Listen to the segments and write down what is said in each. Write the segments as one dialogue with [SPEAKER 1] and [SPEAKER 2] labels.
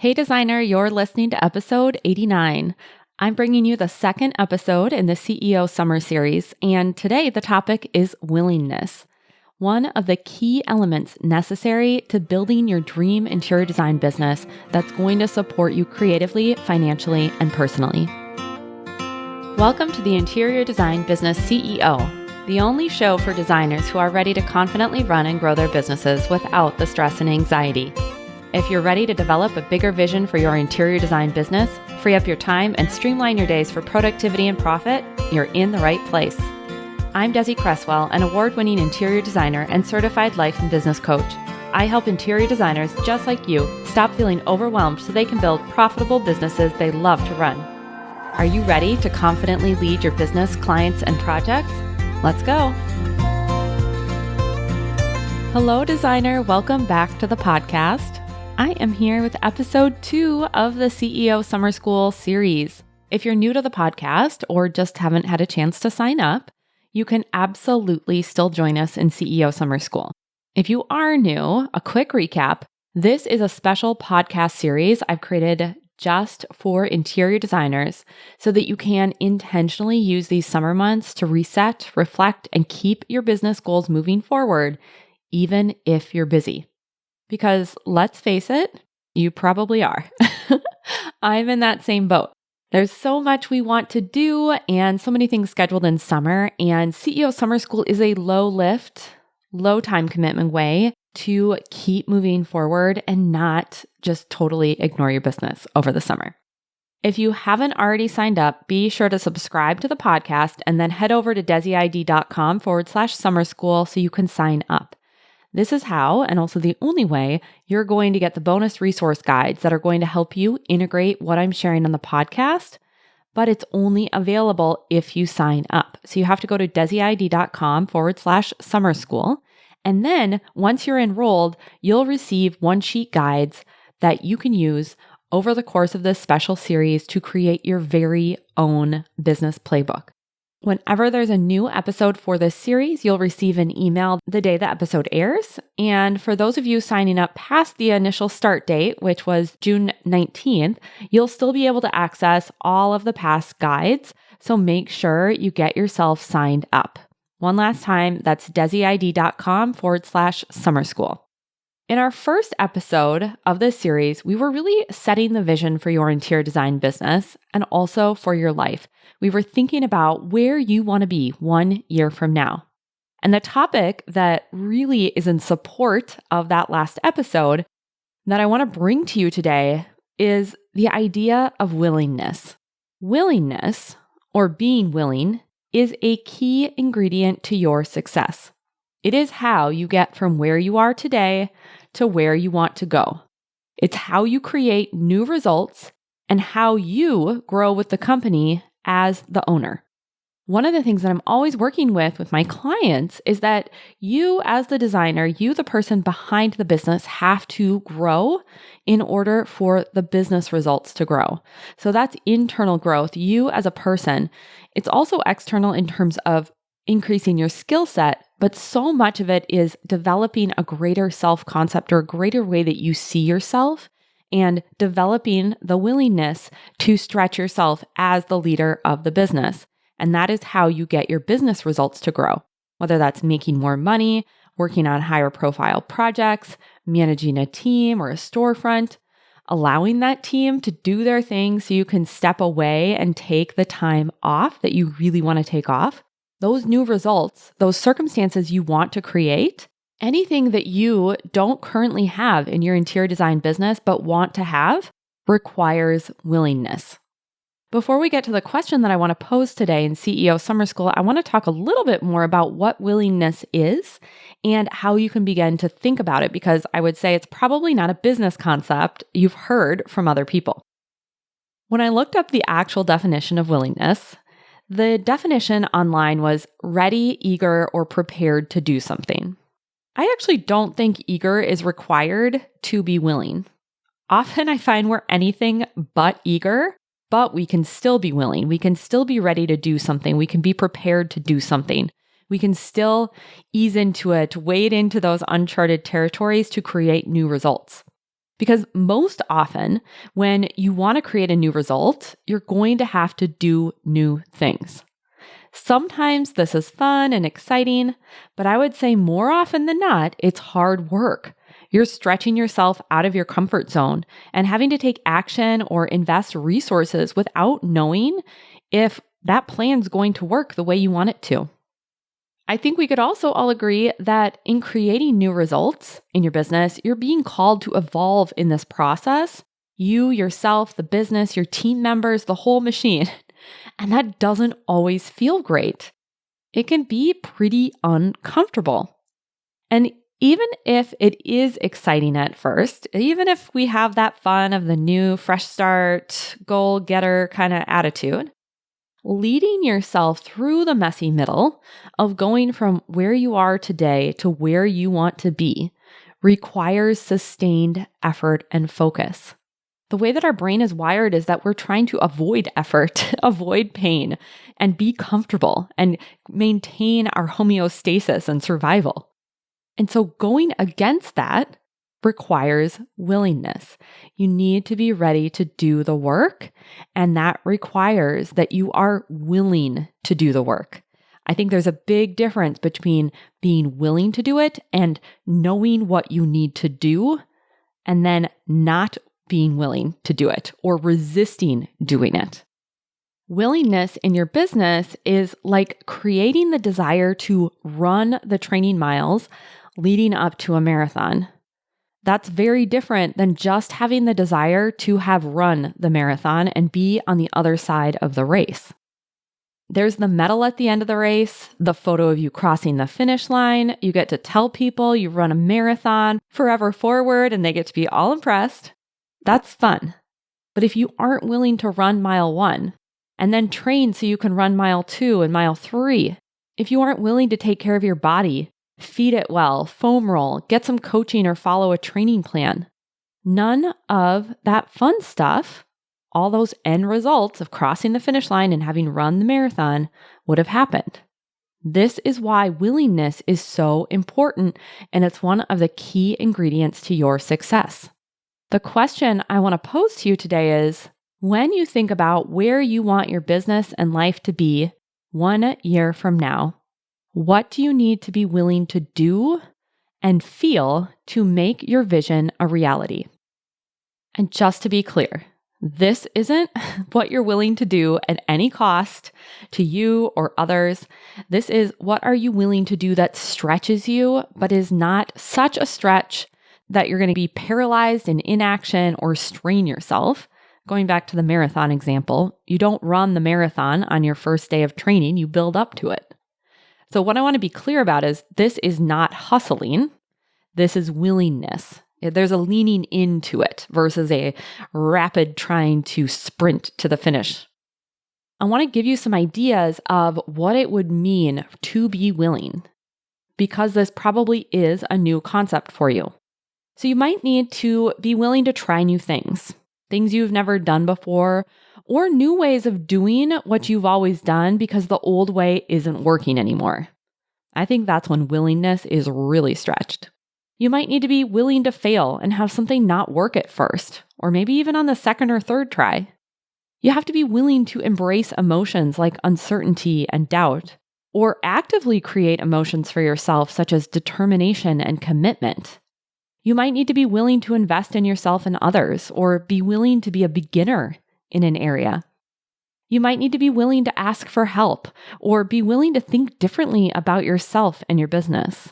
[SPEAKER 1] Hey designer, you're listening to episode 89. I'm bringing you the second episode in the CEO Summer Series, and today the topic is willingness, one of the key elements necessary to building your dream interior design business that's going to support you creatively, financially, and personally. Welcome to the Interior Design Business CEO, the only show for designers who are ready to confidently run and grow their businesses without the stress and anxiety. If you're ready to develop a bigger vision for your interior design business, free up your time, and streamline your days for productivity and profit, you're in the right place. I'm Desi Cresswell, an award-winning interior designer and certified life and business coach. I help interior designers just like you stop feeling overwhelmed so they can build profitable businesses they love to run. Are you ready to confidently lead your business, clients, and projects? Let's go. Hello, designer. Welcome back to the podcast. I am here with episode 2 of the CEO Summer School series. If you're new to the podcast or just haven't had a chance to sign up, you can absolutely still join us in CEO Summer School. If you are new, a quick recap. This is a special podcast series I've created just for interior designers so that you can intentionally use these summer months to reset, reflect, and keep your business goals moving forward, even if you're busy. Because let's face it, you probably are. I'm in that same boat. There's so much we want to do and so many things scheduled in summer, and CEO Summer School is a low lift, low time commitment way to keep moving forward and not just totally ignore your business over the summer. If you haven't already signed up, be sure to subscribe to the podcast and then head over to desiid.com/summer school so you can sign up. This is how, and also the only way, you're going to get the bonus resource guides that are going to help you integrate what I'm sharing on the podcast, but it's only available if you sign up. So you have to go to desiid.com/summer school. And then once you're enrolled, you'll receive one-sheet guides that you can use over the course of this special series to create your very own business playbook. Whenever there's a new episode for this series, you'll receive an email the day the episode airs. And for those of you signing up past the initial start date, which was June 19th, you'll still be able to access all of the past guides. So make sure you get yourself signed up. One last time, that's desiid.com/summer school. In our first episode of this series, we were really setting the vision for your interior design business and also for your life. We were thinking about where you want to be 1 year from now. And the topic that really is in support of that last episode that I want to bring to you today is the idea of willingness. Willingness, or being willing, is a key ingredient to your success. It is how you get from where you are today to where you want to go. It's how you create new results and how you grow with the company as the owner. One of the things that I'm always working with my clients is that you as the designer, you the person behind the business, have to grow in order for the business results to grow. So that's internal growth, you as a person. It's also external in terms of increasing your skill set, but so much of it is developing a greater self-concept or a greater way that you see yourself and developing the willingness to stretch yourself as the leader of the business. And that is how you get your business results to grow, whether that's making more money, working on higher profile projects, managing a team or a storefront, allowing that team to do their thing so you can step away and take the time off that you really want to take off. Those new results, those circumstances you want to create, anything that you don't currently have in your interior design business but want to have requires willingness. Before we get to the question that I want to pose today in CEO Summer School, I want to talk a little bit more about what willingness is and how you can begin to think about it, because I would say it's probably not a business concept you've heard from other people. When I looked up the actual definition of willingness, the definition online was ready, eager, or prepared to do something. I actually don't think eager is required to be willing. Often I find we're anything but eager, but we can still be willing. We can still be ready to do something. We can be prepared to do something. We can still ease into it, wade into those uncharted territories to create new results. Because most often, when you want to create a new result, you're going to have to do new things. Sometimes this is fun and exciting, but I would say more often than not, it's hard work. You're stretching yourself out of your comfort zone and having to take action or invest resources without knowing if that plan's going to work the way you want it to. I think we could also all agree that in creating new results in your business, you're being called to evolve in this process. You, yourself, the business, your team members, the whole machine. And that doesn't always feel great. It can be pretty uncomfortable. And even if it is exciting at first, even if we have that fun of the new fresh start, goal getter kind of attitude, leading yourself through the messy middle of going from where you are today to where you want to be requires sustained effort and focus. The way that our brain is wired is that we're trying to avoid effort, avoid pain, and be comfortable and maintain our homeostasis and survival. And so going against that requires willingness. You need to be ready to do the work, and that requires that you are willing to do the work. I think there's a big difference between being willing to do it and knowing what you need to do, and then not being willing to do it or resisting doing it. Willingness in your business is like creating the desire to run the training miles leading up to a marathon. That's very different than just having the desire to have run the marathon and be on the other side of the race. There's the medal at the end of the race, the photo of you crossing the finish line. You get to tell people you run a marathon, forever forward, and they get to be all impressed. That's fun. But if you aren't willing to run mile 1 and then train so you can run mile 2 and mile 3, if you aren't willing to take care of your body, feed it well, foam roll, get some coaching or follow a training plan, none of that fun stuff, all those end results of crossing the finish line and having run the marathon would have happened. This is why willingness is so important, and it's one of the key ingredients to your success. The question I want to pose to you today is, when you think about where you want your business and life to be 1 year from now, what do you need to be willing to do and feel to make your vision a reality? And just to be clear, this isn't what you're willing to do at any cost to you or others. This is what are you willing to do that stretches you, but is not such a stretch that you're going to be paralyzed in inaction or strain yourself. Going back to the marathon example, you don't run the marathon on your first day of training, you build up to it. So what I want to be clear about is this is not hustling. This is willingness. There's a leaning into it versus a rapid trying to sprint to the finish. I want to give you some ideas of what it would mean to be willing, because this probably is a new concept for you. So you might need to be willing to try new things you've never done before, or new ways of doing what you've always done because the old way isn't working anymore. I think that's when willingness is really stretched. You might need to be willing to fail and have something not work at first, or maybe even on the second or third try. You have to be willing to embrace emotions like uncertainty and doubt, or actively create emotions for yourself such as determination and commitment. You might need to be willing to invest in yourself and others, or be willing to be a beginner in an area. You might need to be willing to ask for help, or be willing to think differently about yourself and your business.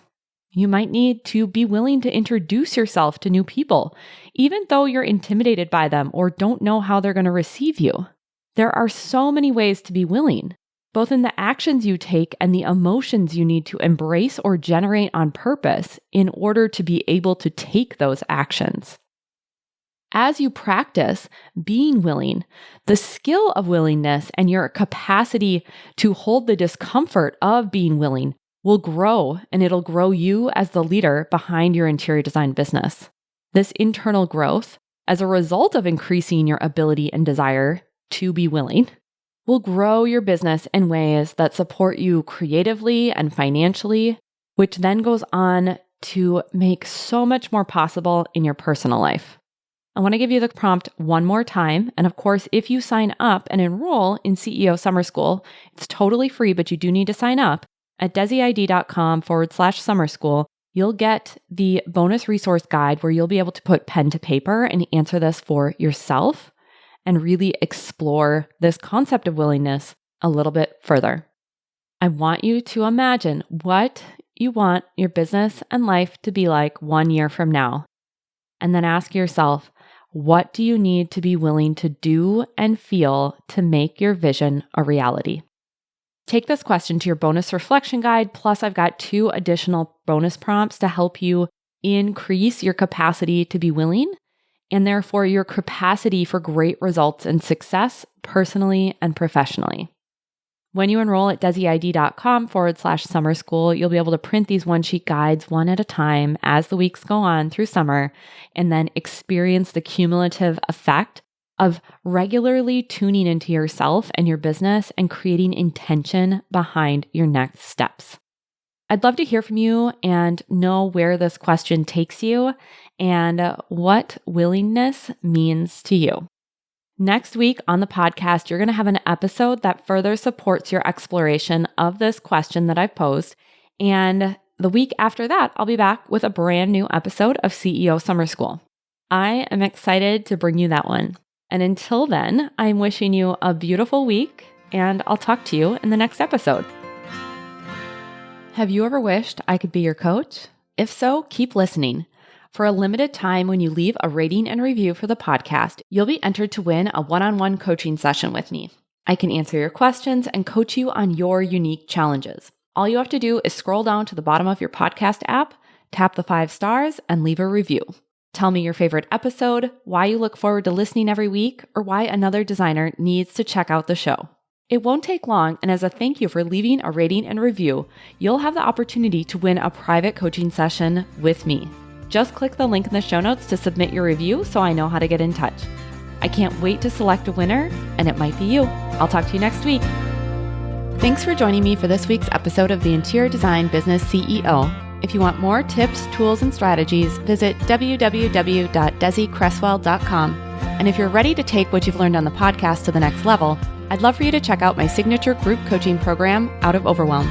[SPEAKER 1] You might need to be willing to introduce yourself to new people, even though you're intimidated by them or don't know how they're going to receive you. There are so many ways to be willing, both in the actions you take and the emotions you need to embrace or generate on purpose in order to be able to take those actions. As you practice being willing, the skill of willingness and your capacity to hold the discomfort of being willing will grow, and it'll grow you as the leader behind your interior design business. This internal growth, as a result of increasing your ability and desire to be willing, will grow your business in ways that support you creatively and financially, which then goes on to make so much more possible in your personal life. I want to give you the prompt one more time. And of course, if you sign up and enroll in CEO Summer School, it's totally free, but you do need to sign up at desiid.com/summer school. You'll get the bonus resource guide where you'll be able to put pen to paper and answer this for yourself and really explore this concept of willingness a little bit further. I want you to imagine what you want your business and life to be like 1 year from now. And then ask yourself, what do you need to be willing to do and feel to make your vision a reality? Take this question to your bonus reflection guide. Plus, I've got 2 additional bonus prompts to help you increase your capacity to be willing and therefore your capacity for great results and success personally and professionally. When you enroll at desiid.com/summer school, you'll be able to print these one-sheet guides one at a time as the weeks go on through summer, and then experience the cumulative effect of regularly tuning into yourself and your business and creating intention behind your next steps. I'd love to hear from you and know where this question takes you and what willingness means to you. Next week on the podcast, you're going to have an episode that further supports your exploration of this question that I've posed. And the week after that, I'll be back with a brand new episode of CEO Summer School. I am excited to bring you that one. And until then, I'm wishing you a beautiful week, and I'll talk to you in the next episode. Have you ever wished I could be your coach? If so, keep listening. For a limited time, when you leave a rating and review for the podcast, you'll be entered to win a one-on-one coaching session with me. I can answer your questions and coach you on your unique challenges. All you have to do is scroll down to the bottom of your podcast app, tap the 5 stars, and leave a review. Tell me your favorite episode, why you look forward to listening every week, or why another designer needs to check out the show. It won't take long, and as a thank you for leaving a rating and review, you'll have the opportunity to win a private coaching session with me. Just click the link in the show notes to submit your review so I know how to get in touch. I can't wait to select a winner, and it might be you. I'll talk to you next week. Thanks for joining me for this week's episode of the Interior Design Business CEO. If you want more tips, tools, and strategies, visit www.desiCresswell.com. And if you're ready to take what you've learned on the podcast to the next level, I'd love for you to check out my signature group coaching program, Out of Overwhelm.